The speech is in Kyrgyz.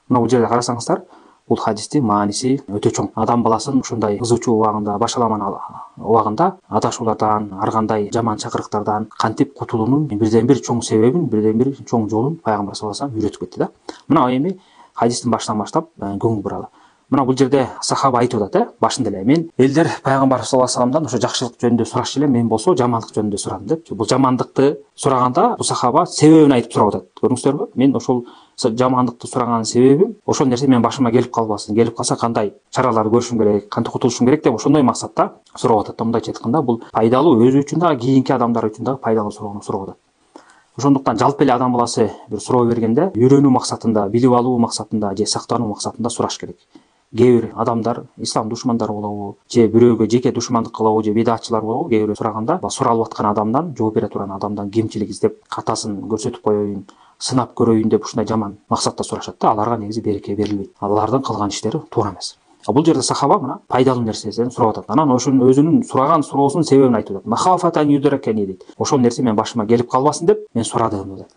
Мына бул жерде карасаңыздар, бул хадистин мааниси өтө чоң. Адам баласын ушундай кызуучу убагында, башаламан убагында адашуулардан, ар кандай жаман чакырыктардан кантип кутулуунун бирден бир чоң себебин, бирден бир чоң жолун пайгамбар саллаллаху алейхи вассалам үйрөтүп кетти да. Мына эми хадистин башынан баштап көңүл буралы. Мына бул жерде сахаба айтып атат, башында эле мен элдер пайгамбар саллаллаху алейхи вассаламдан ошо жакшылык жөнүндө сурашчу эле, мен болсо жамандык жөнүндө сурадым деп. Бул жамандыкты сураганда бул сахаба себебин айтып сурап атат. Көрдүңүздөрбү? Мен ошол жамандыкты сураганын себебим ошол нерсе менин башыма келип калбасын, келип калса кандай чаралар көрүшүм керек, кантип кутулушум керек деп ошондой максатта сурап атат. Мындайча айтканда, бул пайдалуу, өзү үчүн дагы, кийинки адамдар үчүн дагы пайдалуу суроону сурап атат. Ошондуктан жалпы эле адам баласы бир суроо бергенде үйрөнүү максатында, билип алуу максатында же сактануу максатында сураш керек. Кээ бир адамдар ислам душмандары болобу, же бирөөгө жеке душмандык кылабы, же бидатчылар болобу, кээ бирөө сураганда суралып аткан адамдан, жооп бере турган адамдан кемчилик издеп, катасын көрсөтүп коеюн, сынап көрөйүн деп ушундай жаман максатта сурашат да, аларга негизи береке берилбейт. Алардын кылган иштери туура эмес. Бул жерде сахаба мына пайдалуу нерсесин сурап атат. Анан ошонун өзүнүн сураган суроосунун себебин айтып атат. Махафатан юдракани дейт. Ошол нерсе менин башыма келип калбасын деп мен сурадым деп.